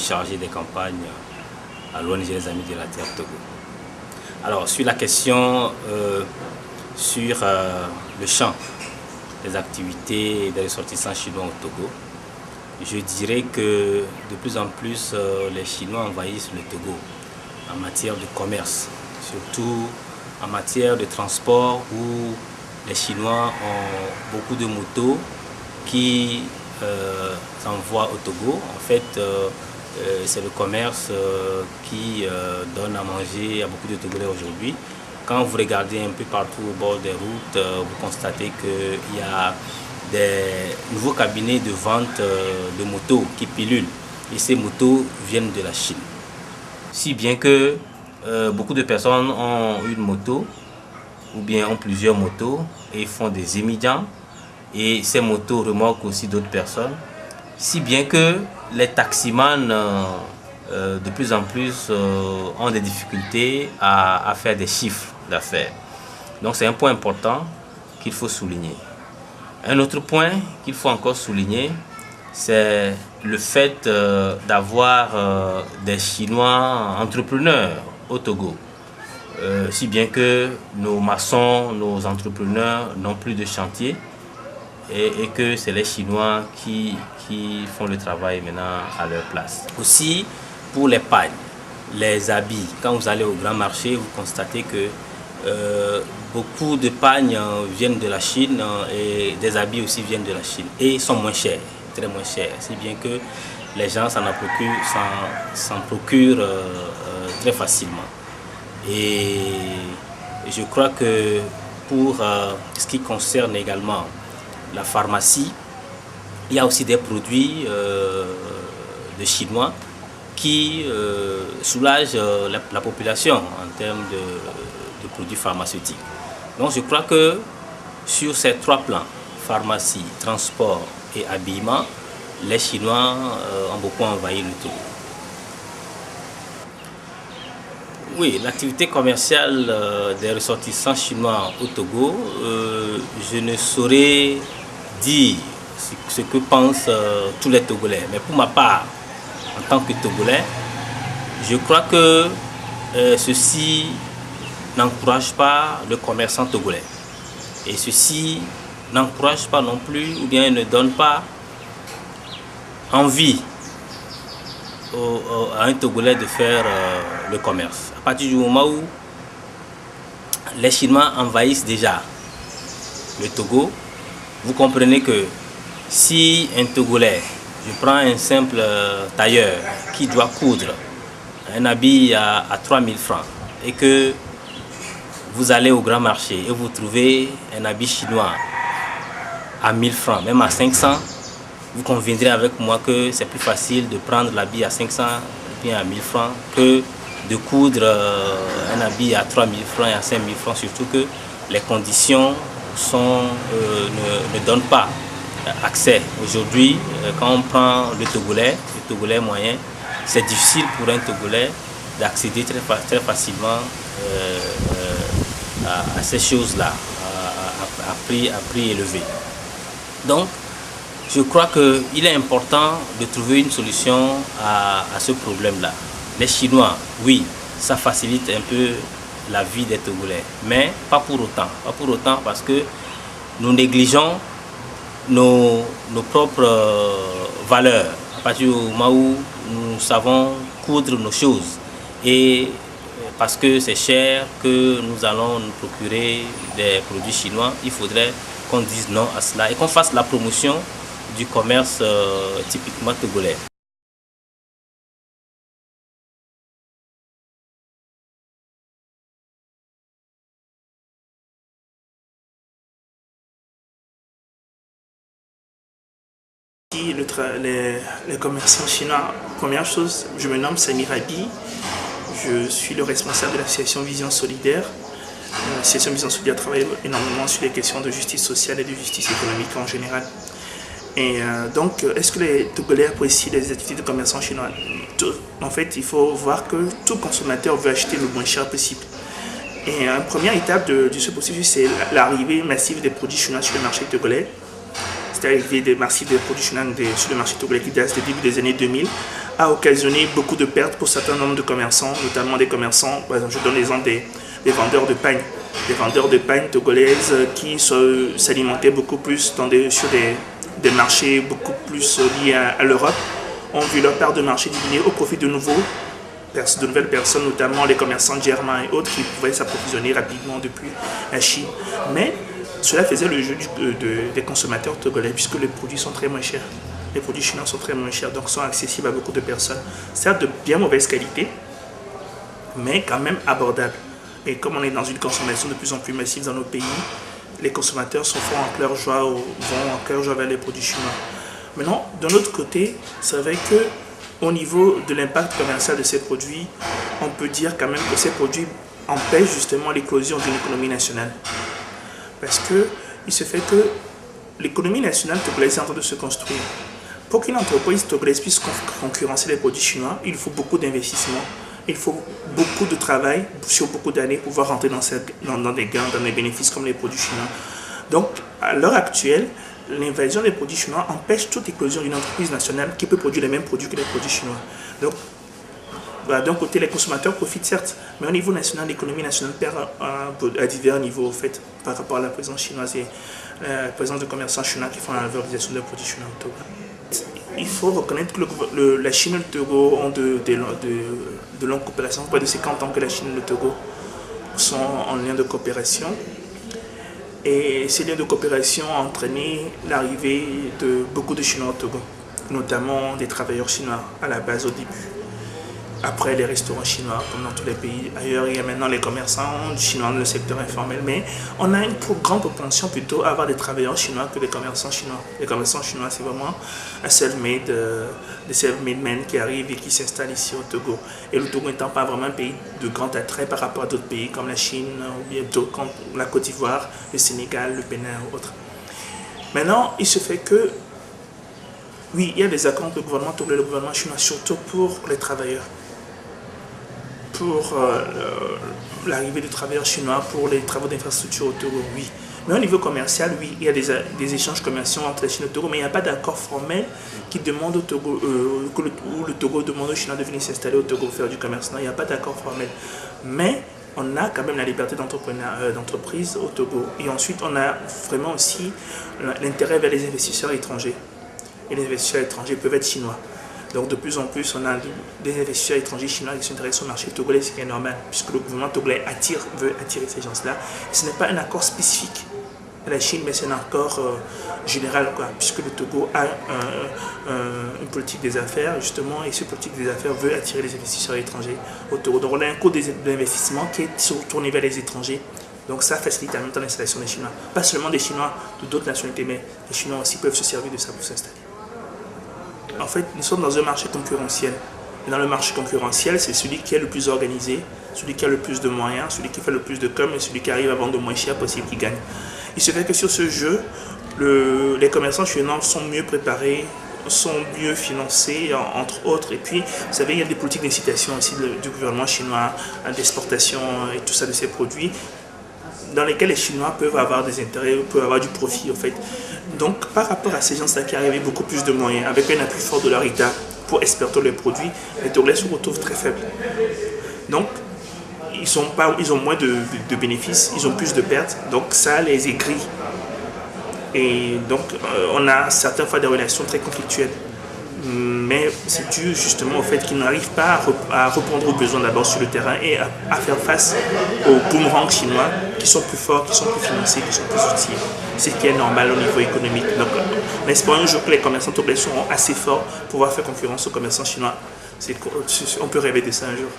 chargé des campagnes à l'ONG Les Amis de la Terre Togo. Alors, sur la question sur le champ des activités des ressortissants chinois au Togo, je dirais que de plus en plus les Chinois envahissent le Togo en matière de commerce, surtout en matière de transport où les Chinois ont beaucoup de motos qui s'envoient au Togo. En fait, c'est le commerce qui donne à manger à beaucoup de Togolais aujourd'hui. Quand vous regardez un peu partout au bord des routes, vous constatez qu'il y a des nouveaux cabinets de vente de motos qui pilulent. Et ces motos viennent de la Chine. Si bien que beaucoup de personnes ont une moto ou bien ont plusieurs motos et font des émigrants. Et ces motos remorquent aussi d'autres personnes. Si bien que les taximans de plus en plus ont des difficultés à faire des chiffres d'affaires. Donc c'est un point important qu'il faut souligner. Un autre point qu'il faut encore souligner, c'est le fait d'avoir des Chinois entrepreneurs au Togo. Si bien que nos maçons, nos entrepreneurs n'ont plus de chantier et que c'est les Chinois qui font le travail maintenant à leur place. Aussi pour les pagnes, les habits. Quand vous allez au grand marché, vous constatez que beaucoup de pagnes viennent de la Chine et des habits aussi viennent de la Chine et sont moins chers, très moins chers. Si bien que les gens s'en procurent très facilement. Et je crois que pour ce qui concerne également la pharmacie, il y a aussi des produits de Chinois qui soulagent la population en termes de produits pharmaceutiques. Donc je crois que sur ces trois plans, pharmacie, transport et habillement, les Chinois ont beaucoup envahi le Togo. Oui, l'activité commerciale des ressortissants chinois au Togo, je ne saurais dire ce que pensent tous les Togolais. Mais pour ma part, en tant que Togolais, je crois que ceci n'encourage pas le commerçant togolais. Et ceci n'encourage pas non plus, ou bien ne donne pas envie à un Togolais de faire le commerce. À partir du moment où les Chinois envahissent déjà le Togo, vous comprenez que si un Togolais, je prends un simple tailleur qui doit coudre un habit à 3000 francs et que vous allez au grand marché et vous trouvez un habit chinois à 1000 francs, même à 500, vous conviendrez avec moi que c'est plus facile de prendre l'habit à 500 et à 1000 francs que de coudre un habit à 3000 francs et à 5000 francs, surtout que les conditions ne donnent pas accès. Aujourd'hui, quand on prend le Togolais moyen, c'est difficile pour un Togolais d'accéder très facilement à ces choses-là, à prix élevé. Donc, je crois qu'il est important de trouver une solution à ce problème-là. Les Chinois, oui, ça facilite un peu la vie des Togolais, mais pas pour autant. Pas pour autant parce que nous négligeons nos propres valeurs. À partir du moment où nous savons coudre nos choses et parce que c'est cher que nous allons nous procurer des produits chinois, il faudrait qu'on dise non à cela et qu'on fasse la promotion du commerce typiquement togolais. Les commerçants chinois, première chose, je me nomme Samir Abi, je suis le responsable de l'association Vision Solidaire. L'association Vision Solidaire travaille énormément sur les questions de justice sociale et de justice économique en général. Et donc, est-ce que les Togolais apprécient les activités de commerçants chinois? En fait, il faut voir que tout consommateur veut acheter le moins cher possible. Et une première étape de ce processus, c'est l'arrivée massive des produits chinois sur le marché togolais. C'est l'arrivée massive des produits chinois sur le marché togolais qui date du début des années 2000, a occasionné beaucoup de pertes pour certains nombres de commerçants, notamment des commerçants, par exemple je donne l'exemple des vendeurs de pagne. Des vendeurs de pagne togolaises qui s'alimentaient beaucoup plus sur des marchés beaucoup plus liés à l'Europe, ont vu leur part de marché diminuer au profit de nouvelles personnes, notamment les commerçants germains et autres qui pouvaient s'approvisionner rapidement depuis la Chine. Mais cela faisait le jeu des consommateurs togolais puisque les produits sont très moins chers. Les produits chinois sont très moins chers, donc sont accessibles à beaucoup de personnes. Certes de bien mauvaise qualité, mais quand même abordables. Et comme on est dans une consommation de plus en plus massive dans nos pays, les consommateurs vont en cœur joie vers les produits chinois. Maintenant, d'un autre côté, c'est vrai qu'au niveau de l'impact commercial de ces produits, on peut dire quand même que ces produits empêchent justement l'éclosion d'une économie nationale. Parce qu'il se fait que l'économie nationale togolaise est en train de se construire. Pour qu'une entreprise togolaise puisse concurrencer les produits chinois, il faut beaucoup d'investissement. Il faut beaucoup de travail sur beaucoup d'années pour pouvoir rentrer dans des gains, dans des bénéfices comme les produits chinois. Donc, à l'heure actuelle, l'invasion des produits chinois empêche toute éclosion d'une entreprise nationale qui peut produire les mêmes produits que les produits chinois. Donc, d'un côté, les consommateurs profitent certes, mais au niveau national, l'économie nationale perd à divers niveaux, en fait, par rapport à la présence chinoise et la présence de commerçants chinois qui font la valorisation des produits chinois au Togo. Il faut reconnaître que la Chine et le Togo ont de longues coopérations. Près de 50 ans que la Chine et le Togo sont en lien de coopération. Et ces liens de coopération ont entraîné l'arrivée de beaucoup de Chinois au Togo, notamment des travailleurs chinois à la base au début. Après les restaurants chinois, comme dans tous les pays ailleurs, il y a maintenant les commerçants chinois dans le secteur informel. Mais on a une grande propension plutôt à avoir des travailleurs chinois que des commerçants chinois. Les commerçants chinois, c'est vraiment des self-made men qui arrivent et qui s'installent ici au Togo. Et le Togo n'étant pas vraiment un pays de grand attrait par rapport à d'autres pays comme la Chine, ou bien comme la Côte d'Ivoire, le Sénégal, le Bénin ou autres. Maintenant, il se fait que, oui, il y a des accords entre le gouvernement togolais et le gouvernement chinois, surtout pour les travailleurs. Pour l'arrivée de travailleurs chinois, pour les travaux d'infrastructure au Togo, oui. Mais au niveau commercial, oui, il y a des échanges commerciaux entre la Chine et le Togo, mais il n'y a pas d'accord formel qui demande au Togo, où le Togo demande aux Chinois de venir s'installer au Togo, faire du commerce. Non, il n'y a pas d'accord formel. Mais on a quand même la liberté d'entreprise au Togo. Et ensuite, on a vraiment aussi l'intérêt vers les investisseurs étrangers. Et les investisseurs étrangers peuvent être chinois. Donc de plus en plus, on a des investisseurs étrangers chinois qui s'intéressent au marché togolais, ce qui est normal, puisque le gouvernement togolais veut attirer ces gens-là. Ce n'est pas un accord spécifique à la Chine, mais c'est un accord général, puisque le Togo a une politique des affaires, justement, et cette politique des affaires veut attirer les investisseurs étrangers au Togo. Donc on a un coût d'investissement qui est tourné vers les étrangers. Donc ça facilite en même temps l'installation des Chinois. Pas seulement des Chinois de d'autres nationalités, mais les Chinois aussi peuvent se servir de ça pour s'installer. En fait, nous sommes dans un marché concurrentiel. Et dans le marché concurrentiel, c'est celui qui est le plus organisé, celui qui a le plus de moyens, celui qui fait le plus de com et celui qui arrive à vendre le moins cher possible qui gagne. Il se fait que sur ce jeu, les commerçants chinois sont mieux préparés, sont mieux financés, entre autres. Et puis, vous savez, il y a des politiques d'incitation aussi du gouvernement chinois, d'exportation et tout ça de ces produits, dans lesquels les Chinois peuvent avoir des intérêts, peuvent avoir du profit, en fait. Donc, par rapport à ces gens-là qui arrivent avec beaucoup plus de moyens, avec un appui fort de leur État pour exporter les produits, les Togolais se retrouvent très faibles. Donc, ils ont moins de bénéfices, ils ont plus de pertes, donc ça les aigrit. Et donc, on a certaines fois des relations très conflictuelles. Mais c'est dû justement au fait qu'ils n'arrivent pas à répondre aux besoins d'abord sur le terrain et à faire face aux boomerangs chinois qui sont plus forts, qui sont plus financés, qui sont plus utiles. C'est ce qui est normal au niveau économique. Donc, on espère un jour que les commerçants togolais seront assez forts pour pouvoir faire concurrence aux commerçants chinois. On peut rêver de ça un jour.